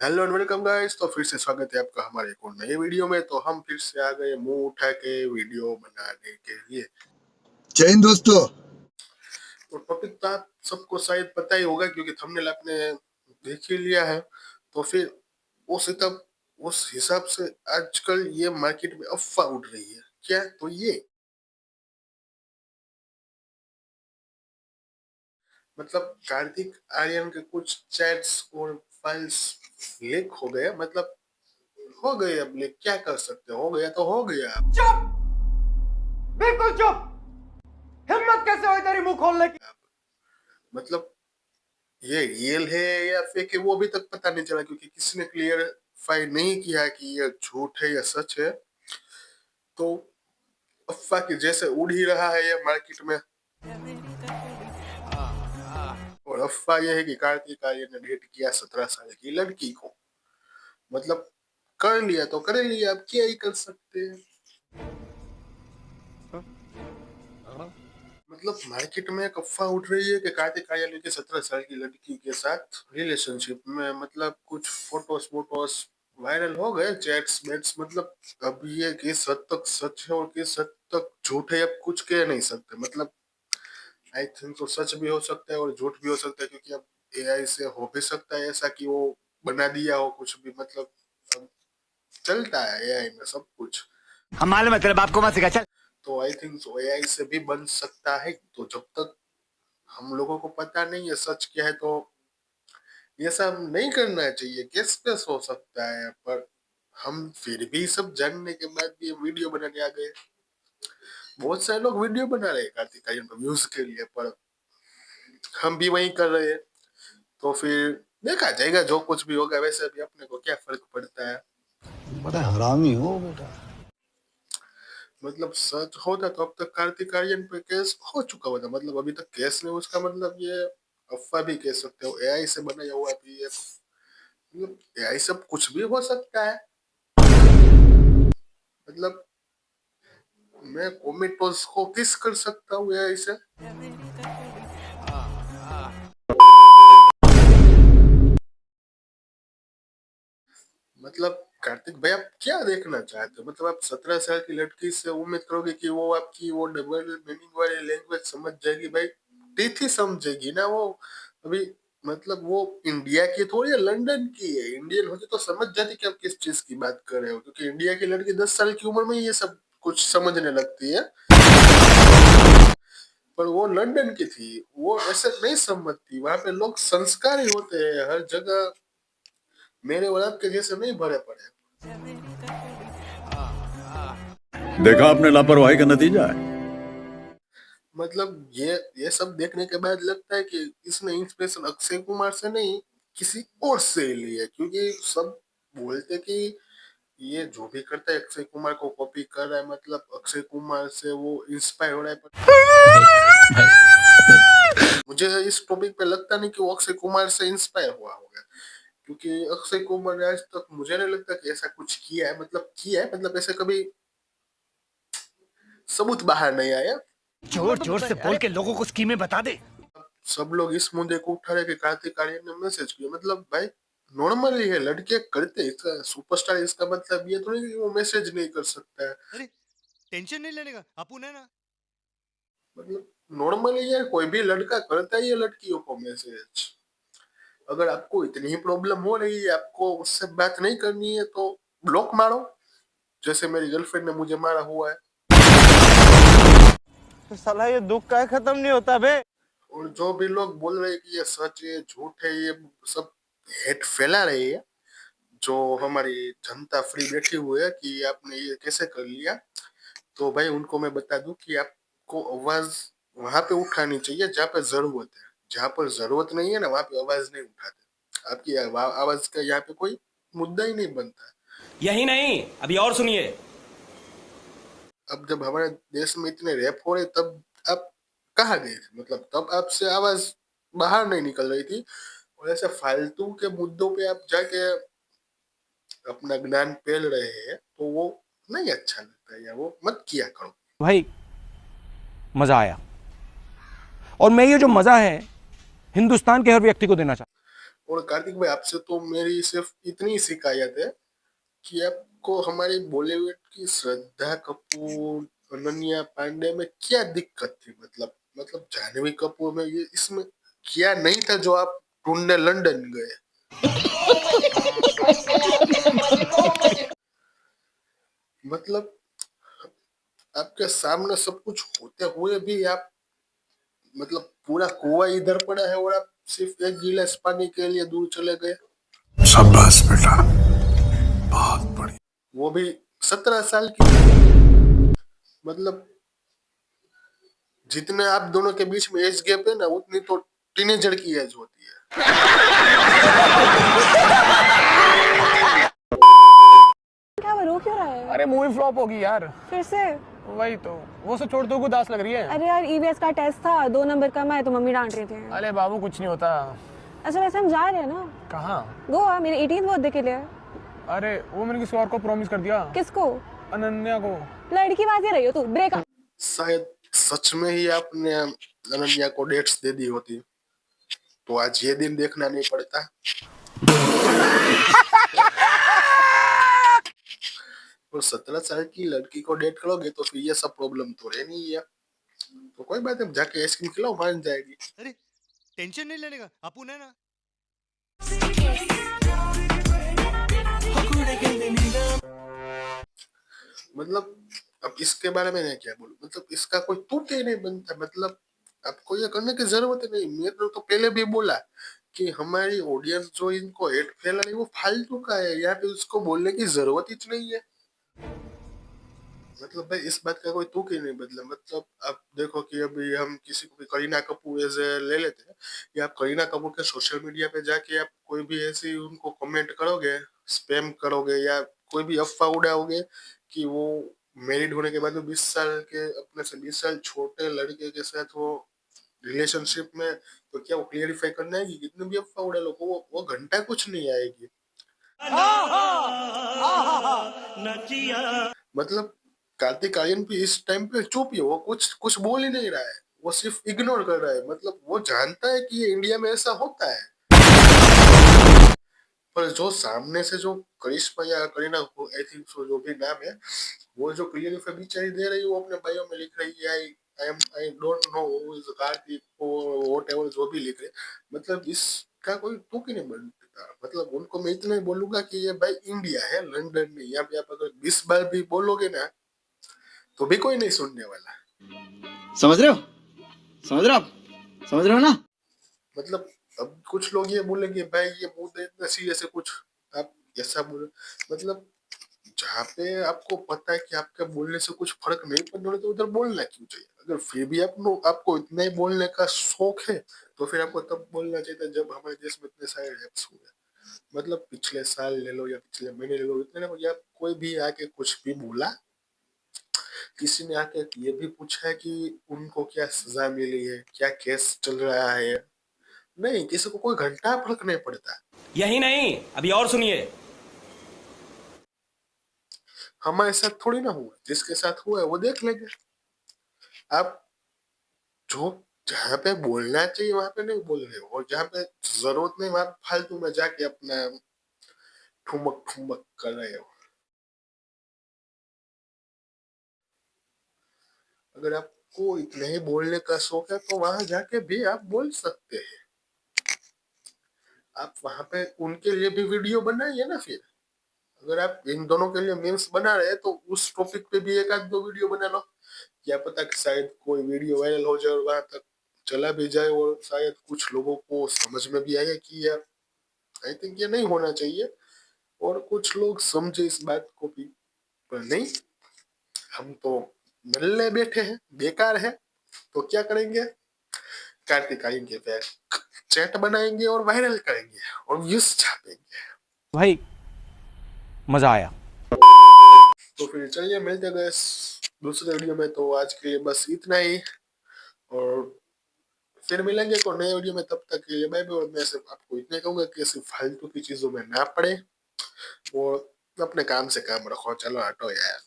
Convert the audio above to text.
Hello and welcome guys. तो फिर से स्वागत है आपका हमारे एक और नए वीडियो में। तो हम फिर से आ गए मुंह उठा के वीडियो बनाने के लिए। जय हिंद दोस्तों। तो टॉपिक तो आप सबको शायद पता ही होगा क्योंकि थंबनेल आपने देख ही लिया है। तो फिर उस हिसाब से आजकल ये मार्केट में अफवाह उड़ रही है क्या, तो ये मतलब कार्तिक आर्यन के कुछ चैट्स और फाइल्स लीक हो गए। मतलब हो गए, अब लीक क्या कर सकते हो गया तो हो गया। चुप, बिल्कुल चुप। हिम्मत कैसे हुई तेरी मुंह खोलने की? मतलब ये रियल है या फेक है वो अभी तक पता नहीं चला क्योंकि किसी ने क्लियरफाई नहीं किया कि ये झूठ है या सच है। तो अफवाह की जैसे उड़ ही रहा है ये मार्केट में। और अफवाह ये है कि कार्तिक आर्यन ने डेट किया 17 साल की लड़की को। मतलब कर लिया तो कर लिया, अब क्या ही कर सकते हैं। मतलब मार्केट में एक अफवाह उठ रही है कि कार्तिक आर्यन के 17 साल की लड़की के साथ रिलेशनशिप में मतलब कुछ फोटोस वोटोस वायरल हो गए, चैट्स बेट्स। मतलब अब ये किस हद तक सच है और किस हद तक झूठ है अब कुछ कह नहीं सकते। मतलब आई थिंक तो सच भी हो सकता है और झूठ भी हो सकता है क्योंकि अब एआई से हो भी सकता है ऐसा कि वो बना दिया हो कुछ भी। मतलब अब चलता है एआई में सब कुछ। हम मालूम है तेरे बाप को मत सिखा, चल। तो आई थिंक सो एआई से भी बन सकता है। तो जब तक हम लोगों को पता नहीं है सच क्या है तो ये सब नहीं करना चाहिए। केस पेस हो सकता है, पर हम फिर भी सब जानने के बाद भी वीडियो बनाने आ गए। बहुत सारे लोग वीडियो बना रहे हैं कार्तिक आर्यन पर व्यूज के लिए, पर हम भी वही कर रहे हैं। तो फिर देखा जाएगा, जो कुछ भी होगा। वैसे भी अपने को क्या फर्क पड़ता है। बड़ा हरामी हो बेटा। मतलब सच होता तो अब तक कार्तिक आर्यन पे केस हो चुका होता। मतलब अभी तक केस नहीं, उसका मतलब ये अफवाह भी कह सकते हो, एआई से बनाया हुआ भी है। मतलब एआई सब कुछ भी हो सकता है। मतलब मैं कोमेटोस को किस कर सकता हूँ एआई से। मतलब कार्तिक भाई आप क्या देखना चाहते हो? मतलब आप 17 साल की लड़की से उम्मीद करोगे कि वो आपकी वो डबल मीनिंग वाली लैंग्वेज समझ जाएगी? भाई टीथ ही समझेगी ना वो। अभी मतलब वो इंडिया की थोड़ी है, लंदन की है। इंडियन होती तो समझ जाती कि आप किस चीज की बात कर रहे हो, क्योंकि इंडिया की लड़की 10 साल की उम्र में ये सब कुछ समझने लगती है। पर वो लंदन की थी, वो ऐसे नहीं समझती। वहां पे लोग संस्कारी होते हैं हर जगह, मेरे और आपके जैसे नहीं भरे पड़े। देखा आपने लापरवाही का नतीजा है। मतलब ये सब देखने के बाद लगता है कि इसने इंस्पिरेशन अक्षय कुमार से नहीं किसी और से लिया है, क्योंकि सब बोलते कि ये जो भी करता है अक्षय कुमार को कॉपी कर रहा है। मतलब अक्षय कुमार से वो इंस्पायर हो रहा है। पर मुझे इस टॉपिक पे लगता नहीं कि वो अक्षय कुमार से इंस्पायर हुआ होगा, क्योंकि अक्षय कुमार ने आज तक मुझे नहीं लगता कि ऐसा कुछ किया है। मतलब किया है, मतलब ऐसे कभी सबूत बाहर नहीं आया। जोर जोर से बोल के लोगों को स्कीमें बता दे। सब लोग इस मुद्दे को उठा रहे कि कार्तिक आर्यन ने मैसेज किया। मतलब भाई नॉर्मली है, लड़के करते हैं। इसका सुपरस्टार इसका मतलब ये तो नहीं कि वो मैसेज नहीं कर सकता है। अरे टेंशन नहीं लेने का, अपुन है ना। मतलब नॉर्मली यार कोई भी लड़का करता है ये लड़कियों को मैसेज। अगर आपको इतनी ही प्रॉब्लम हो रही है, आपको उससे बात नहीं करनी है, तो ब्लॉक मारो, जैसे मेरी गर्लफ्रेंड ने मुझे मारा हुआ है। तो साला ये दुख का खत्म नहीं होता बे। और जो भी लोग बोल रहे हैं कि ये सच है झूठ है, ये सब हेट फैला रहे हैं। जो हमारी जनता फ्री बैठी हुई है कि आपने ये कैसे कर लिया, तो भाई उनको मैं बता दूं कि आपको आवाज वहां पे उठानी चाहिए जहाँ पे जरूरत है। जहाँ पर जरूरत नहीं है ना, वहां पे आवाज नहीं उठाते। आपकी आवाज का यहाँ पे कोई मुद्दा ही नहीं बनता। यही नहीं, अभी और सुनिए। अब जब हमारे देश में इतने रैप हो रहे तब आप कहाँ गए थे? मतलब तब आपसे आवाज बाहर नहीं निकल रही थी। और ऐसे फालतू के मुद्दों पे आप जाके अपना ज्ञान फैल रहे हैं, तो वो नहीं अच्छा लगता है, या वो मत किया करो। भाई मजा आया, और मैं ये जो मजा है हिंदुस्तान के हर व्यक्ति को देना चाहता और कार्तिक भाई आपसे तो मेरी सिर्फ इतनी शिकायत है कि आपको हमारी बॉलीवुड की श्रद्धा कपूर, अनन्या पांडे में क्या दिक्कत थी? मतलब जानवी कपूर में ये इसमें क्या नहीं था जो आप ढूंढने लंदन गए? मतलब आपके सामने सब कुछ होते हुए भी आप मतलब पूरा कुआं इधर पड़ा है और आप सिर्फ एक गिलास पानी के लिए दूर चले गए, शाबाश बेटा, बहुत बढ़िया। वो भी 17 साल की। मतलब जितने आप दोनों के बीच में एज गैप है ना, उतनी तो टीनेजर की एज होती है। क्या वो रो क्यों रहा है? अरे मूवी फ्लॉप होगी यार। फिर से? वही तो, वो सब छोड़ दो, उदास लग रही है। अरे यार ईवीएस का टेस्ट था, 2 नंबर कम आए तो मम्मी डांट रही थी। अरे बाबू कुछ नहीं होता। अच्छा वैसे हम जा रहे हैं ना? कहाँ? गोवा, मेरे 18th बर्थडे के लिए। अरे वो मैंने किसी और को प्रॉमिस कर दिया। किसको? अनन्या को। लड़की बाजी रही हो तू, ब्रेक। शायद सच में ही आपने अनन्या को डेट्स दे दी होती तो आज ये दिन देखना नहीं पड़ता। और 17 साल की लड़की को डेट करोगे तो फिर ये सब प्रॉब्लम तो रहनी ही है। तो कोई बात नहीं, जाके आइसक्रीम खिलाओ, मान जाएगी। अरे टेंशन नहीं लेने का, अपन है ना। मतलब अब इसके बारे में मैं क्या बोलूं? मतलब इसका कोई तुक ही नहीं बनता। मतलब आपको ये करने की जरूरत ही नहीं। मैंने तो पहले भी बोला कि हमारी ऑडियंस जो इनको हेट फैला रही है वो फालतू का है, या फिर उसको बोलने की जरूरत ही नहीं है। मतलब भाई इस बात का कोई तुक ही नहीं बदला। मतलब आप देखो कि अभी हम किसी को भी करीना कपूर ऐसे ले लेते हैं, या आप करीना कपूर के सोशल मीडिया पे जाके आप कोई भी ऐसी उनको कमेंट करोगे, स्पैम करोगे, या कोई भी अफवाह उड़ाओगे कि वो मैरिड होने के बाद में 20 साल के अपने से 20 साल छोटे लड़के के साथ वो रिलेशनशिप में, तो क्या वो क्लियरिफाई करना है कि कितने भी अफवाह उड़ा लो वो घंटा कुछ नहीं आएगी। मतलब कार्तिक आर्यन भी इस टाइम पे चुप ही, वो कुछ कुछ बोल ही नहीं रहा है, वो सिर्फ इग्नोर कर रहा है। मतलब वो जानता है कि ये इंडिया में ऐसा होता है, पर जो सामने से जो करिश्मा या करीना आई थिंक सो जो भी नाम है, वो जो क्लियरिफाई बेचारी दे रही है, वो अपने बायो में लिख रही है I don't know who is Kartik और व्हाटएवर जो भी लिख रहे। मतलब इसका कोई तुक ही नहीं बनता। मतलब उनको मैं इतना ही बोलूंगा कि ये भाई इंडिया है, लंदन नहीं। यहाँ पे आप अगर 20 बार भी बोलोगे ना तो भी कोई नहीं सुनने वाला। समझ रहे हो? समझ रहे हो आप? समझ रहे हो ना? मतलब अब कुछ लोग ये बोलेंगे भाई ये मुद्दे इतना सीरियस है, कुछ आप ऐसा बोले। मतलब जहाँ पे आपको पता है कि आपके बोलने से कुछ फर्क नहीं पड़ने वाला तो उधर बोलना क्यों चाहिए? अगर फिर भी आपको इतना ही बोलने का शौक है तो फिर आपको तब बोलना चाहिए था जब हमारे देश में इतने सारे रैप्स हुए। मतलब पिछले साल ले लो या पिछले महीने ले लो, इतने या कोई भी आके कुछ भी बोला, किसी ने आके ये भी पूछा कि उनको क्या सजा मिली है, क्या केस चल रहा है? नहीं, किसी को कोई घंटा फर्क नहीं पड़ता। यही नहीं, अभी और सुनिए। हमारे साथ थोड़ी ना हुआ, जिसके साथ हुआ है वो देख लेंगे। आप जो जहाँ पे बोलना चाहिए वहां पे नहीं बोल रहे हो, और जहाँ पे जरूरत नहीं वहां फालतू में जाके अपना ठुमक ठुमक कर रहे हो। अगर आपको इतने ही बोलने का शौक है तो वहां जाके भी आप बोल सकते हैं। आप वहां पे उनके लिए भी वीडियो बनाइए ना। फिर अगर आप इन दोनों के लिए मीम्स बना रहे हैं तो उस टॉपिक पे भी एक आध दो वीडियो बना लो। क्या पता कि शायद कोई वीडियो वायरल हो जाए और वहां तक चला भी जाए, और शायद कुछ लोगों को समझ में भी आए कि यार आई थिंक ये नहीं होना चाहिए, और कुछ लोग समझे इस बात को भी। पर नहीं, हम तो नल्ले बैठे हैं, बेकार है, तो क्या करेंगे? कार्तिक आएंगे, फिर चैट बनाएंगे और वायरल करेंगे और व्यूज छापेंगे। भाई मजा आया। तो फिर चलिए मिलते गए दूसरे वीडियो में। तो आज के लिए बस इतना ही, और फिर मिलेंगे को नए वीडियो में। तब तक के लिए बाय बाय। और मैं सिर्फ आपको इतना कहूंगा कि सिर्फ फालतू की चीजों में ना पड़े और अपने काम से काम रखो। चलो हटो यार।